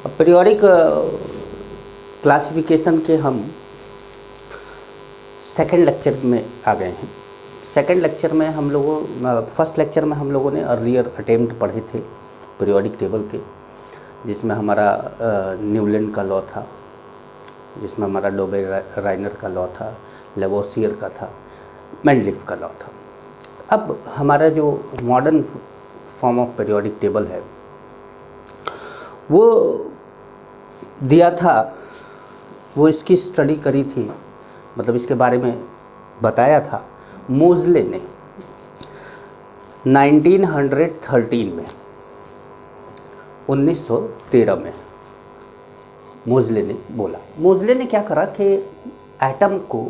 Periodic classification के हम second lecture में आ गए हैं। सेकंड लेक्चर में हम लोगों फर्स्ट लेक्चर में हम लोगों ने अर्लियर अटेम्प्ट पढ़े थे पीरियोडिक टेबल के, जिसमें हमारा न्यूलैंड का लॉ था, जिसमें हमारा डोबे-राइनर का लॉ था, लेवोसियर का था, मेंडलीफ का लॉ था। अब हमारा जो modern form of periodic table है वो दिया था, वो इसकी स्टडी करी थी, मतलब इसके बारे में बताया था मोज़ले ने 1913 में, 1913 में मोज़ले ने बोला। मोज़ले ने क्या करा कि एटम को,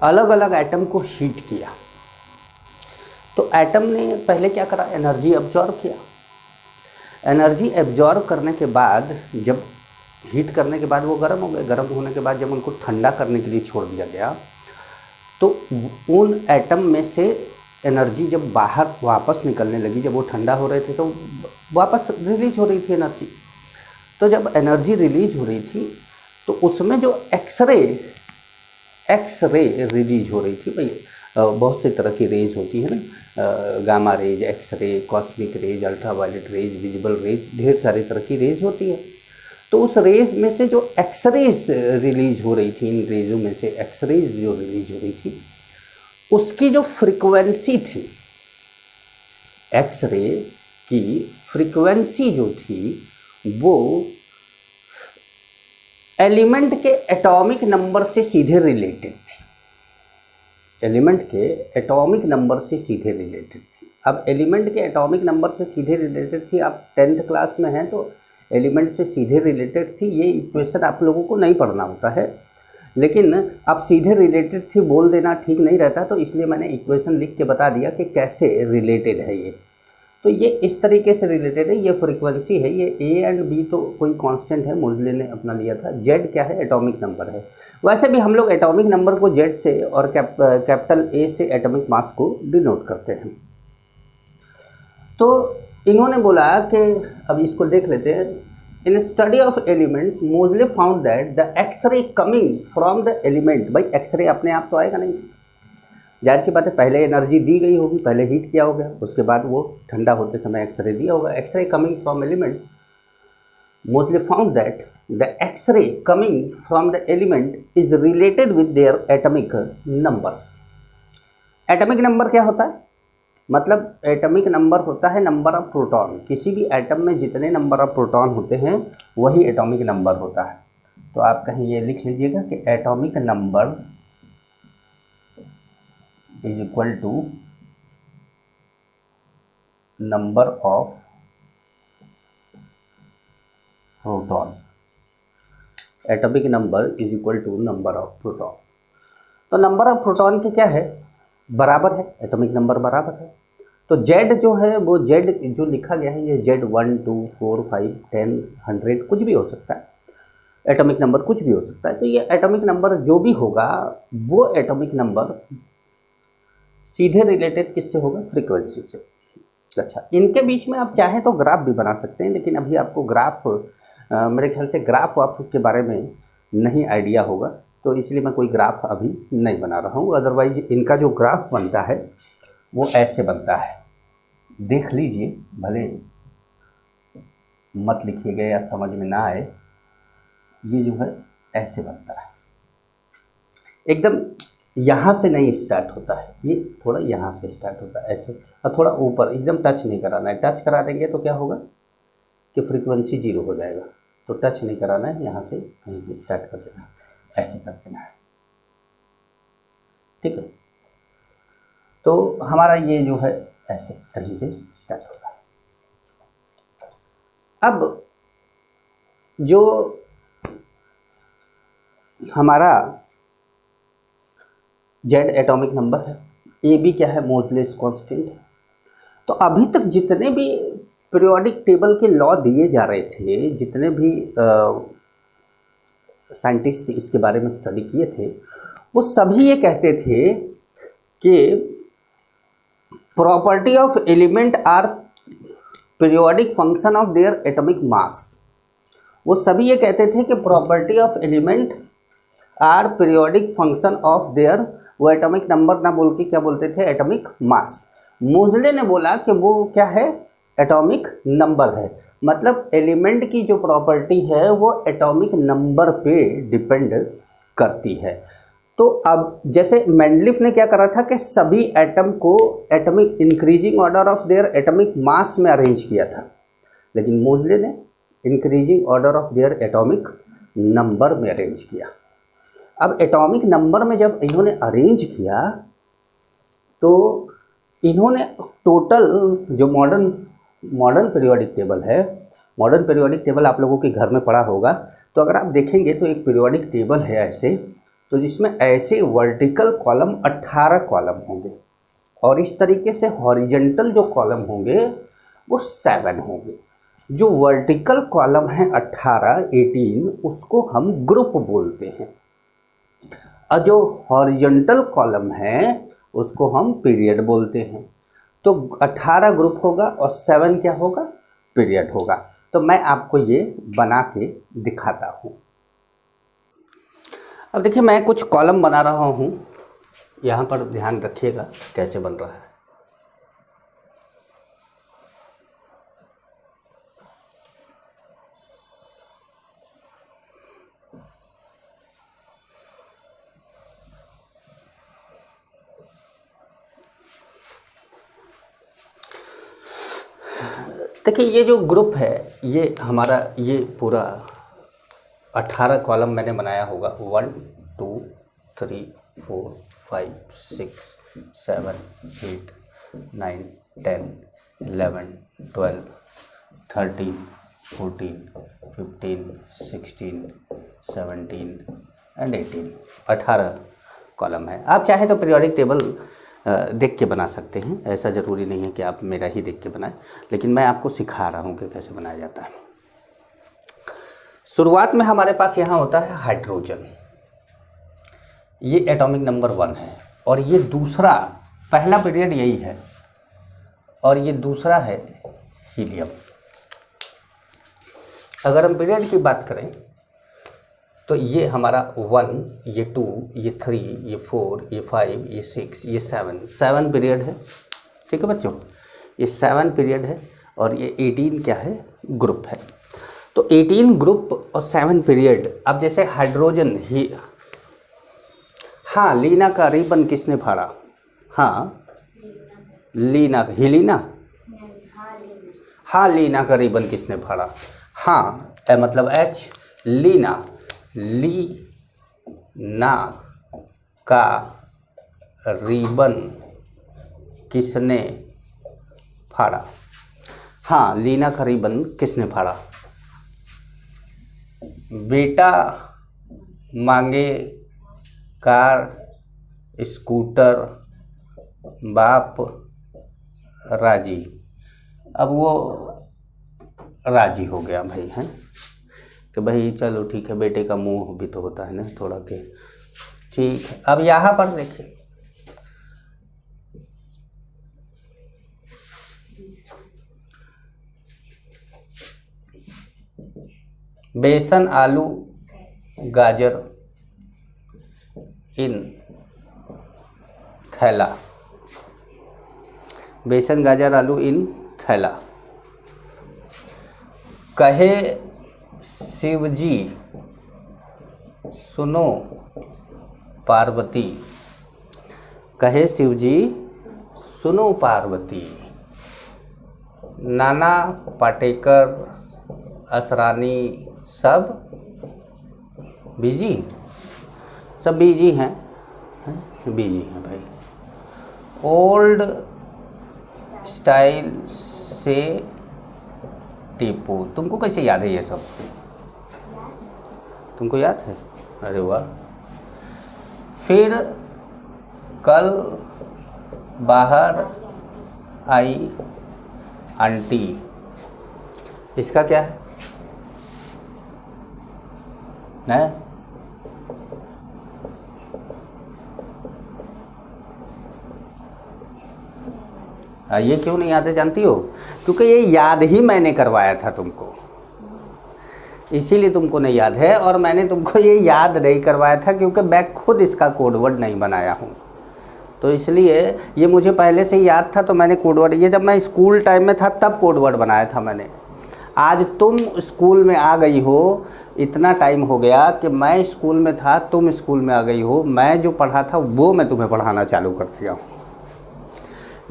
अलग अलग एटम को हीट किया। तो एटम ने पहले क्या करा, एनर्जी एब्जॉर्ब किया। एनर्जी एब्जॉर्ब करने के बाद, जब हीट करने के बाद वो गर्म हो गए। गर्म होने के बाद जब उनको ठंडा करने के लिए छोड़ दिया गया, तो उन एटम में से एनर्जी जब बाहर वापस निकलने लगी, जब वो ठंडा हो रहे थे तो वापस रिलीज हो रही थी एनर्जी। तो जब एनर्जी रिलीज हो रही थी तो उसमें जो एक्सरे रिलीज हो रही थी। भाई बहुत से तरह की रेज होती है ना, gamma rays, X-ray, cosmic rays, ultraviolet rays, visible rays, ढेर सारी तरह की रेज होती है। तो उस रेज में से जो एक्सरेज रिलीज हो रही थी, इन रेजों में से एक्सरेज जो रिलीज हो रही थी, उसकी जो फ्रीक्वेंसी थी, एक्सरे की फ्रीक्वेंसी जो थी वो एलिमेंट के एटॉमिक नंबर से सीधे रिलेटेड थी। एलिमेंट के एटॉमिक नंबर से सीधे रिलेटेड थी। अब एलिमेंट के एटॉमिक नंबर से सीधे रिलेटेड थी, आप 10th क्लास में हैं तो एलिमेंट से सीधे रिलेटेड थी, ये इक्वेशन आप लोगों को नहीं पढ़ना होता है, लेकिन अब सीधे रिलेटेड थी बोल देना ठीक नहीं रहता, तो इसलिए मैंने इक्वेशन लिख के बता दिया कि कैसे रिलेटेड है ये। तो ये इस तरीके से रिलेटेड है, ये फ्रीक्वेंसी है, ये ए एंड बी तो कोई कांस्टेंट है, मोज़ले ने अपना लिया था। जेड क्या है, एटॉमिक नंबर है। वैसे भी हम लोग एटॉमिक नंबर को जेड से और कैपिटल ए से एटॉमिक मास को डिनोट करते हैं। तो इन्होंने बोला कि, अब इसको देख लेते हैं। In study of elements Moseley found that the X-ray coming from the element, भाई एक्सरे अपने आप तो आएगा नहीं, जाहिर सी बात है, पहले एनर्जी दी गई होगी, पहले हीट किया होगा, उसके बाद वो ठंडा होते समय एक्सरे दिया होगा। X-ray coming from elements, Moseley found that the X-ray coming from the element is related with their atomic numbers. Atomic number क्या होता है, मतलब एटॉमिक नंबर होता है नंबर ऑफ प्रोटॉन। किसी भी एटम में जितने नंबर ऑफ प्रोटॉन होते हैं वही एटॉमिक नंबर होता है। तो आप कहीं ये लिख लीजिएगा कि atomic number is equal to number of proton. Atomic number is equal to number of proton. तो नंबर ऑफ प्रोटॉन के क्या है, बराबर है, एटॉमिक नंबर बराबर है। तो जेड जो है वो जेड जो लिखा गया है, ये जेड 1 2 4 5 10 100 कुछ भी हो सकता है, एटॉमिक नंबर कुछ भी हो सकता है। तो ये एटॉमिक नंबर जो भी होगा वो एटॉमिक नंबर सीधे रिलेटेड किससे होगा, फ्रीक्वेंसी से। अच्छा, इनके बीच में आप चाहें तो ग्राफ भी बना सकते हैं, लेकिन अभी आपको ग्राफ मेरे ख्याल से ग्राफ वाफ के बारे में नहीं आइडिया होगा, तो इसलिए मैं कोई ग्राफ अभी नहीं बना रहा हूँ। अदरवाइज इनका जो ग्राफ बनता है वो ऐसे बनता है, देख लीजिए, भले मत लिखिएगा या समझ में ना आए, ये जो है ऐसे बनता है, एकदम यहाँ से नहीं स्टार्ट होता है, ये थोड़ा यहाँ से स्टार्ट होता है ऐसे, और थोड़ा ऊपर, एकदम टच नहीं कराना है। टच करा देंगे तो क्या होगा कि फ्रीक्वेंसी 0 हो जाएगा, तो टच नहीं कराना है, यहाँ से कहीं से स्टार्ट कर देना, ऐसे कर देना है, ठीक है। तो हमारा ये जो है ऐसे कहीं से स्टार्ट होगा। अब जो हमारा जेड एटॉमिक नंबर है, ए बी क्या है, मोज़लेस कांस्टेंट है। तो अभी तक जितने भी पीरियोडिक टेबल के लॉ दिए जा रहे थे, जितने भी साइंटिस्ट इसके बारे में स्टडी किए थे, वो सभी ये कहते थे कि property of element are periodic function of their atomic mass. वो सभी ये कहते थे कि property of element are periodic function of their, वो एटॉमिक नंबर ना बोल के क्या बोलते थे, एटॉमिक मास। मोजले ने बोला कि वो क्या है, एटॉमिक नंबर है, मतलब एलिमेंट की जो प्रॉपर्टी है वो एटॉमिक नंबर पे डिपेंड करती है। तो अब जैसे मेंडलीफ ने क्या करा था कि सभी एटम को atomic increasing order of their atomic मास में अरेंज किया था, लेकिन मोजले ने increasing order of their atomic number में अरेंज किया। अब एटॉमिक नंबर में जब इन्होंने अरेंज किया तो इन्होंने टोटल जो मॉडर्न पीरियोडिक टेबल है, मॉडर्न पीरियोडिक टेबल आप लोगों के घर में पढ़ा होगा, तो अगर आप देखेंगे तो एक पीरियोडिक टेबल है ऐसे, तो जिसमें ऐसे वर्टिकल कॉलम 18 कॉलम होंगे और इस तरीके से हॉरिजेंटल जो कॉलम होंगे वो 7 होंगे। जो वर्टिकल कॉलम है 18 उसको हम ग्रुप बोलते हैं और जो हॉरिजेंटल कॉलम है उसको हम पीरियड बोलते हैं। तो 18 ग्रुप होगा और 7 क्या होगा, पीरियड होगा। तो मैं आपको ये बना के दिखाता हूँ। अब देखिए मैं कुछ कॉलम बना रहा हूँ, यहाँ पर ध्यान रखिएगा कैसे बन रहा है। देखिए ये जो ग्रुप है ये हमारा, ये पूरा 18 कॉलम मैंने बनाया होगा, 1 2 3 4 5 6 7 8 9 10 11 12 13 14 15 16 17 एंड 18, 18 कॉलम है। आप चाहे तो पीरियोडिक टेबल देख के बना सकते हैं, ऐसा ज़रूरी नहीं है कि आप मेरा ही देख के बनाएं, लेकिन मैं आपको सिखा रहा हूँ कि कैसे बनाया जाता है। शुरुआत में हमारे पास यहाँ होता है हाइड्रोजन, ये एटॉमिक नंबर 1 है, और ये दूसरा, पहला पीरियड यही है और ये दूसरा है हीलियम। अगर हम पीरियड की बात करें तो ये हमारा 1, ये 2, ये 3, ये 4, ये 5, ये 6, ये 7 पीरियड है। ठीक है बच्चों, ये 7 पीरियड है और ये 18 क्या है, ग्रुप है। तो 18 ग्रुप और 7 पीरियड। अब जैसे हाइड्रोजन ही, हाँ लीना का रिबन किसने फाड़ा, हाँ लीना, हिलीना, हाँ लीना का रिबन किसने फाड़ा, हाँ मतलब एच, लीना, लीना का रिबन किसने फाड़ा, हाँ लीना का रिबन किसने फाड़ा। बेटा मांगे कार स्कूटर बाप राजी। अब वो राजी हो गया भाई, हैं कि भाई चलो ठीक है, बेटे का मुंह भी तो होता है ना थोड़ा के, ठीक है। अब यहाँ पर देखिए बेसन आलू गाजर इन थैला, बेसन गाजर आलू इन थैला। कहे शिवजी सुनो पार्वती, कहे शिवजी सुनो पार्वती। नाना पाटेकर असरानी सब बिजी, सब बिजी हैं, बिजी हैं भाई। ओल्ड स्टाइल से टीपू, तुमको कैसे याद है ये सब, तुमको याद है, अरे वाह। फिर कल बाहर आई आंटी, इसका क्या है, नहीं ये क्यों नहीं आते जानती हो, क्योंकि ये याद ही मैंने करवाया था तुमको, इसीलिए तुमको नहीं याद है। और मैंने तुमको ये याद नहीं करवाया था क्योंकि मैं खुद इसका कोड वर्ड नहीं बनाया हूँ, तो इसलिए ये मुझे पहले से याद था। तो मैंने कोड वर्ड, ये जब मैं स्कूल टाइम में था तब कोड वर्ड बनाया था मैंने। आज तुम स्कूल में आ गई हो, इतना टाइम हो गया कि मैं स्कूल में था, तुम स्कूल में आ गई हो, मैं जो पढ़ा था वो मैं तुम्हें पढ़ाना चालू कर दिया हूँ।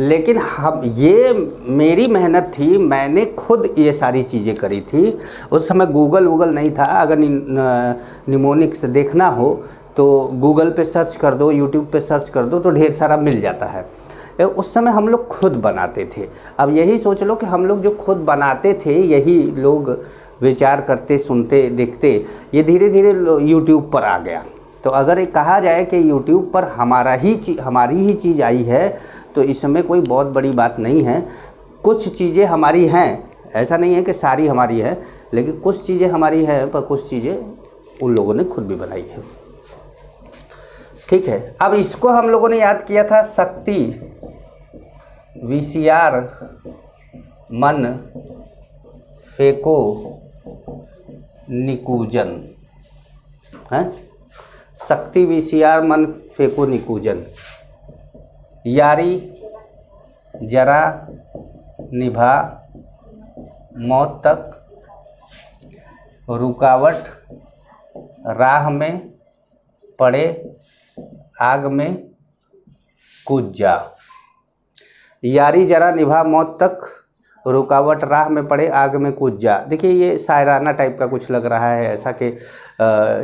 लेकिन हम, ये मेरी मेहनत थी, मैंने खुद ये सारी चीज़ें करी थी। उस समय गूगल नहीं था। अगर निमोनिक्स देखना हो तो गूगल पे सर्च कर दो, यूट्यूब पे सर्च कर दो, तो ढेर सारा मिल जाता है। उस समय हम लोग खुद बनाते थे। अब यही सोच लो कि हम लोग जो खुद बनाते थे, यही लोग विचार करते, सुनते, देखते, ये धीरे धीरे यूट्यूब पर आ गया। तो अगर ये कहा जाए कि यूट्यूब पर हमारी ही चीज़ आई है, तो इसमें कोई बहुत बड़ी बात नहीं है। कुछ चीज़ें हमारी हैं, ऐसा नहीं है कि सारी हमारी है, लेकिन कुछ चीज़ें हमारी हैं, पर कुछ चीज़ें उन लोगों ने खुद भी बनाई है। ठीक है, अब इसको हम लोगों ने याद किया था शक्ति, VCR, मन, फेको, निकूजन है। शक्ति, VCR, मन, फेको, निकूजन। यारी, जरा, निभा, मौत तक, रुकावट, राह में, पड़े, आग में, कूद जा। यारी, जरा, निभा, मौत तक, रुकावट, राह में पड़े, आग में कूद जा। देखिए ये शायराना टाइप का कुछ लग रहा है, ऐसा कि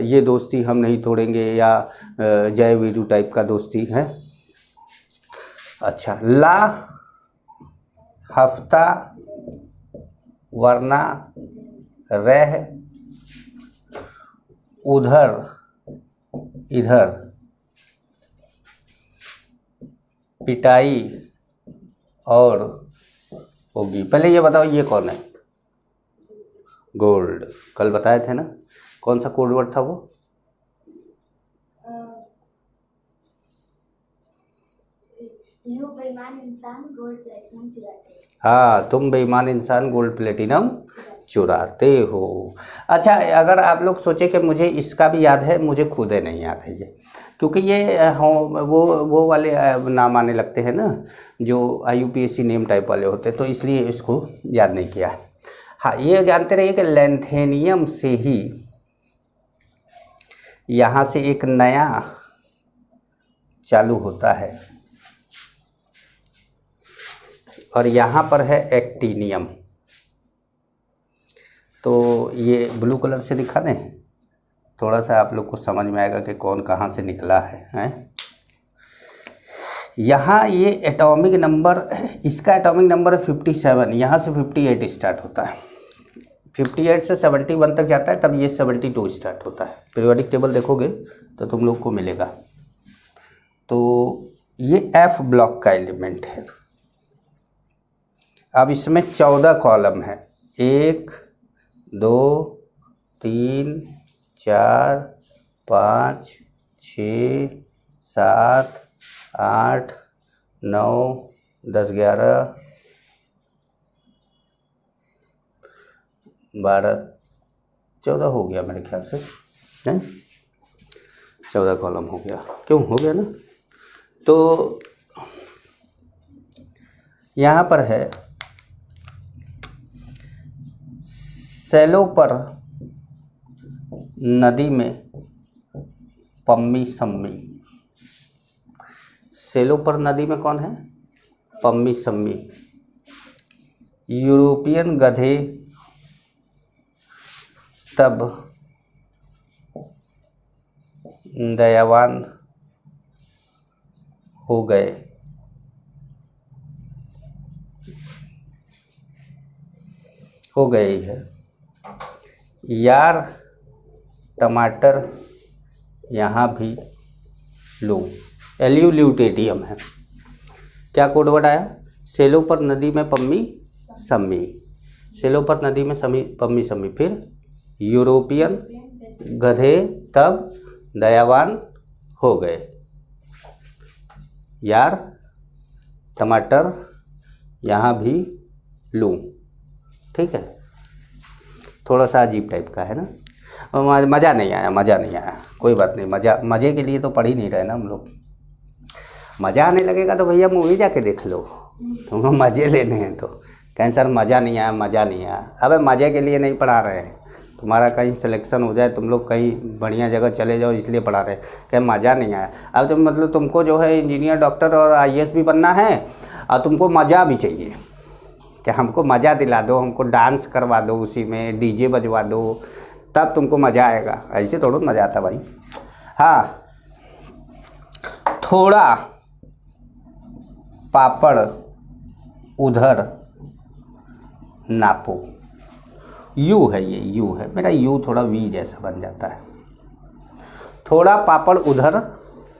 ये दोस्ती हम नहीं तोड़ेंगे, या जय वीरू टाइप का दोस्ती है। अच्छा, ला, हफ्ता, वरना, रह, उधर, इधर, पिटाई और होगी। पहले ये बताओ ये कौन है? गोल्ड। कल बताए थे ना, कौन सा कोड वर्ड था वो? यू बेईमान इंसान गोल्ड प्लेटिनम चुराते। हाँ, तुम बेईमान इंसान गोल्ड प्लेटिनम चुराते हो। अच्छा, अगर आप लोग सोचे कि मुझे इसका भी याद है, मुझे खुद ही नहीं याद है ये, क्योंकि ये वो वाले नाम आने लगते हैं ना, जो IUPAC नेम टाइप वाले होते हैं, तो इसलिए इसको याद नहीं किया है। हाँ, ये जानते रहिए कि लैंथेनियम से ही यहाँ से एक नया चालू होता है, और यहाँ पर है एक्टीनियम। तो ये ब्लू कलर से दिखा दें, थोड़ा सा आप लोग को समझ में आएगा कि कौन कहाँ से निकला है। यहाँ ये एटॉमिक नंबर, इसका एटॉमिक नंबर है 57, यहाँ से 58 स्टार्ट होता है, 58 से 71 तक जाता है, तब ये 72 स्टार्ट होता है। पीरियोडिक टेबल देखोगे तो तुम लोग को मिलेगा। तो ये F ब्लॉक का एलिमेंट है। अब इसमें 14 कॉलम है, 1 2 3 4 5 6 7 8 9 10 11 12 14 हो गया मेरे ख्याल से, हैं? 14 कॉलम हो गया। क्यों हो गया ना? तो यहाँ पर है सैलो पर नदी में पम्मी सम्मी। सैलो पर नदी में कौन है? पम्मी सम्मी। यूरोपियन गधे तब दयावान हो गए। हो गई है। यार टमाटर यहाँ भी लो। एल्यूल्यूटेटियम है। क्या कोड वर्ड आया? सैलो पर नदी में पम्मी सम्मी। सैलो पर नदी में पम्मी सम्मी। फिर यूरोपियन गधे तब दयावान हो गए। यार टमाटर यहाँ भी लूँ, ठीक है। थोड़ा सा अजीब टाइप का है ना, मज़ा नहीं आया, मज़ा नहीं आया, कोई बात नहीं, मज़े के लिए तो पढ़ ही नहीं रहे ना हम लोग। मज़ा आने लगेगा तो भैया मूवी जाके देख लो, तुमको मज़े लेने हैं तो। कहें सर मज़ा नहीं आया, मज़ा नहीं आया, अबे मज़े के लिए नहीं पढ़ा रहे हैं, तुम्हारा कहीं सिलेक्शन हो जाए, तुम लोग कहीं बढ़िया जगह चले जाओ इसलिए पढ़ा रहे हैं। कहें मज़ा नहीं आया, अब तो मतलब तुमको जो है इंजीनियर, डॉक्टर और IAS भी बनना है, और तुमको मज़ा भी चाहिए कि हमको मज़ा दिला दो, हमको डांस करवा दो, उसी में DJ बजवा दो, तब तुमको मज़ा आएगा। ऐसे थोड़ा मज़ा आता भाई। हाँ, थोड़ा पापड़ उधर नापो, यू है, ये यू है मेरा, यू थोड़ा वी जैसा बन जाता है। थोड़ा पापड़ उधर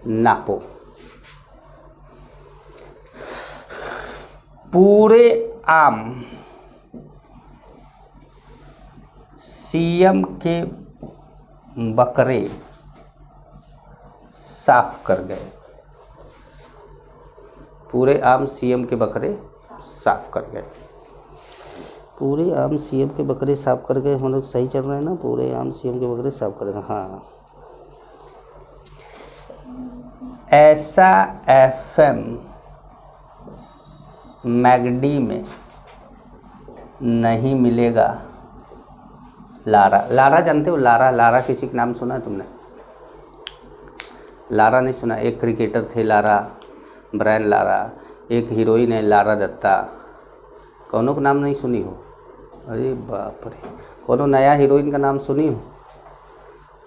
नापो, पूरे आम CM के बकरे साफ कर गए, पूरे आम CM के बकरे साफ कर गए, पूरे आम CM के बकरे साफ कर गए। हम लोग सही चल रहे हैं ना, पूरे आम CM के बकरे साफ कर गए। हाँ, ऐसा FM मैगडी में नहीं मिलेगा लारा। लारा जानते हो? लारा, लारा किसी का नाम सुना है तुमने? लारा नहीं सुना? एक क्रिकेटर थे लारा, ब्रायन लारा, एक हीरोइन है लारा दत्ता, कौनों का नाम नहीं सुनी हो? अरे बाप रे, कौनों नया हीरोइन का नाम सुनी हो?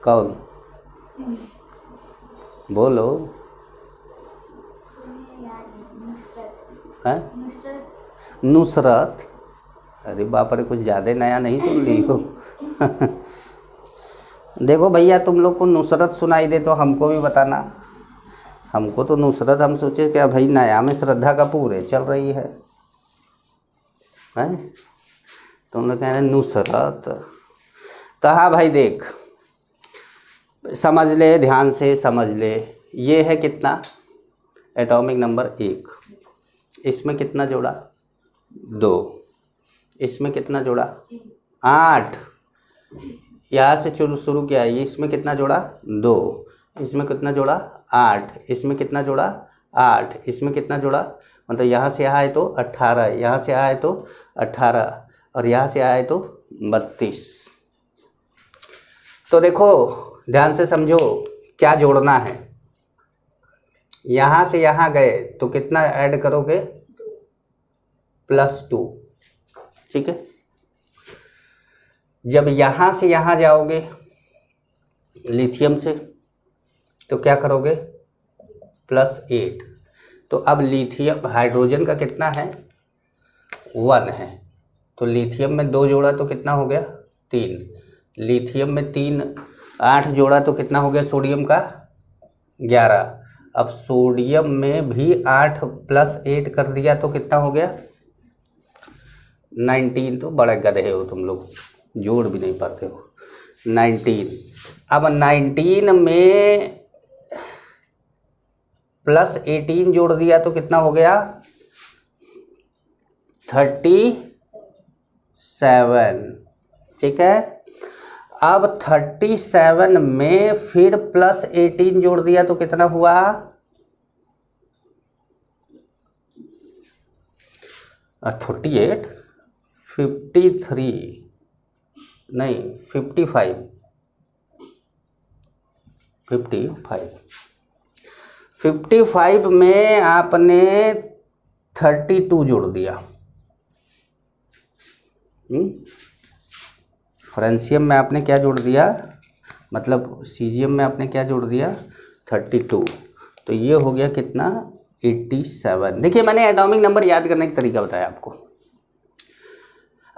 कौन? बोलो। हैं? नुसरत। अरे बाप रे, कुछ ज़्यादा नया नहीं सुन ली हो। देखो भैया, तुम लोग को नुसरत सुनाई दे तो हमको भी बताना। हमको तो नुसरत, हम सोचे क्या भाई नया में श्रद्धा कपूर है चल रही है, हैं? तुम लोग कह रहे नुसरत। तो हाँ भाई देख, समझ ले, ध्यान से समझ ले। ये है कितना? Atomic number 1। इसमें कितना जोड़ा? 2। इसमें कितना जोड़ा? 8। यहाँ से शुरू किया है, इसमें कितना जोड़ा? 2। इसमें कितना जोड़ा? 8। इसमें कितना जोड़ा? 8। इसमें कितना जोड़ा? मतलब यहाँ से यहाँ है तो 18, यहाँ से यहाँ है तो 18, और यहाँ से यहाँ है तो 32। तो देखो ध्यान से समझो क्या जोड़ना है। यहाँ से यहाँ गए तो कितना ऐड करोगे? +2, ठीक है। जब यहाँ से यहाँ जाओगे लिथियम से तो क्या करोगे? +8। तो अब लिथियम, हाइड्रोजन का कितना है? 1 है, तो लिथियम में 2 जोड़ा तो कितना हो गया? 3। लिथियम में 3, 8 जोड़ा तो कितना हो गया? सोडियम का 11। अब सोडियम में भी 8 + 8 कर दिया तो कितना हो गया? 19। तो बड़े गधे हो तुम लोग, जोड़ भी नहीं पाते हो। 19। अब 19 में +18 जोड़ दिया तो कितना हो गया? 37, ठीक है। अब 37 में फिर +18 जोड़ दिया तो कितना हुआ? 48, 53 नहीं 55, 55 में आपने 32 जोड़ दिया। फ्रेंशियम में आपने क्या जोड़ दिया? मतलब सीजियम में आपने क्या जोड़ दिया? 32। तो ये हो गया कितना? 87। देखिए मैंने एटॉमिक नंबर याद करने का तरीका बताया आपको।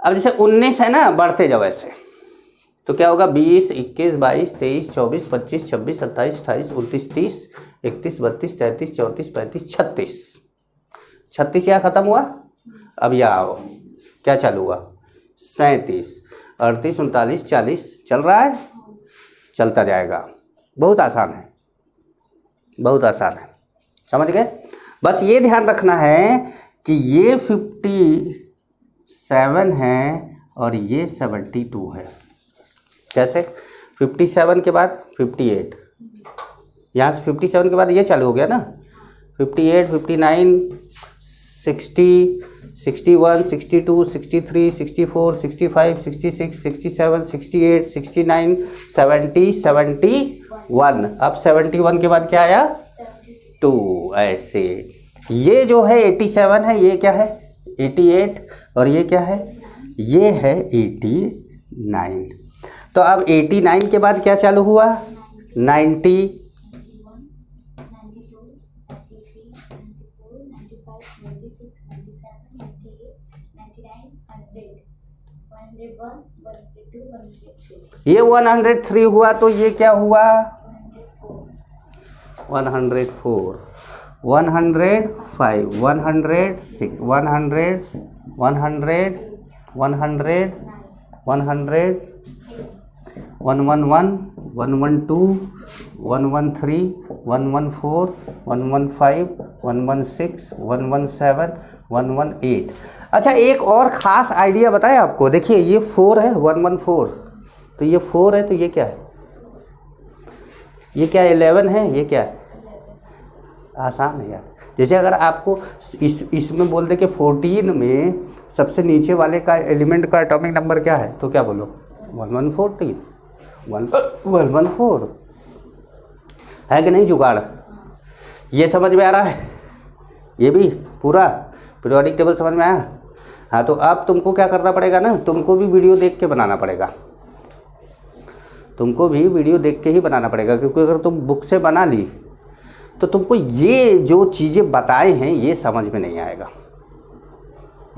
अब जैसे 19 है ना, बढ़ते जाओ ऐसे तो क्या होगा? 20, 21, 22, 23, 24, 25, 26, 27, 28, 29, 30, 31, 32, 33, 34, 35, 36। 36 यहाँ ख़त्म हुआ। अब यहाँ आओ, क्या चालू हुआ? 37, 38, 39, 40 चल रहा है, चलता जाएगा। बहुत आसान है, बहुत आसान है, समझ गए? बस ये ध्यान रखना है कि ये 7 है और ये 72 है। कैसे? 57 के बाद 58, यहाँ से 57 के बाद ये चालू हो गया ना, 58, 59, 60, 61, 62, 63, 64, 65, 66, 67, 68, 69, 70, 71। अब 71 के बाद क्या आया? 2। ऐसे ये जो है 87 है, ये क्या है? 88, और ये क्या है? ये है 89। तो अब 89 के बाद क्या चालू हुआ? 90, 101, 102, 103, ये 103 हुआ, तो ये क्या हुआ? 104, 105, 106, 100, 100, 100, 100, 111, 112, 113, 114, 115, 116, 117, 118। अच्छा, एक और ख़ास आइडिया बताएं आपको। देखिए ये 4 है, 114, तो ये 4 है, तो ये क्या है? ये क्या? 11 है, ये क्या है? आसान है यार। जैसे अगर आपको इसमें बोल दे कि 14 में सबसे नीचे वाले का एलिमेंट का एटॉमिक नंबर क्या है, तो क्या बोलो? 1114, 114 है कि नहीं? जुगाड़ ये समझ में आ रहा है? ये भी पूरा पीरियोडिक टेबल समझ में आया? हाँ, तो अब तुमको क्या करना पड़ेगा ना, तुमको भी वीडियो देख के बनाना पड़ेगा, तुमको भी वीडियो देख के ही बनाना पड़ेगा, क्योंकि अगर तुम बुक से बना ली तो तुमको ये जो चीज़ें बताए हैं ये समझ में नहीं आएगा।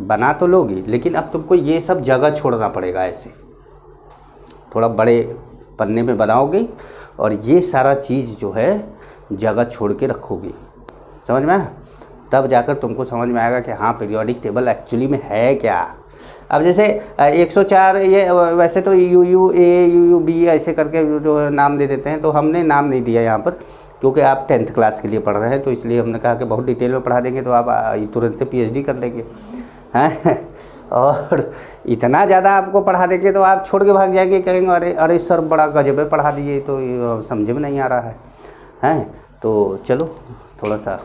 बना तो लोगी, लेकिन अब तुमको ये सब जगह छोड़ना पड़ेगा। ऐसे थोड़ा बड़े पन्ने में बनाओगे और ये सारा चीज़ जो है जगह छोड़ के रखोगी, समझ में आया? तब जाकर तुमको समझ में आएगा कि हाँ पीरियोडिक टेबल एक्चुअली में है क्या। अब जैसे 104, ये वैसे तो UUA UUB ऐसे करके जो नाम दे देते हैं, तो हमने नाम नहीं दिया यहाँ पर, क्योंकि आप 10th क्लास के लिए पढ़ रहे हैं, तो इसलिए हमने कहा कि बहुत डिटेल में पढ़ा देंगे तो आप तुरंत PhD कर लेंगे, हैं। और इतना ज़्यादा आपको पढ़ा देंगे तो आप छोड़ के भाग जाएंगे, कहेंगे अरे अरे सर बड़ा गजब पढ़ा दिए, तो समझ में नहीं आ रहा है, हैं। तो चलो थोड़ा सा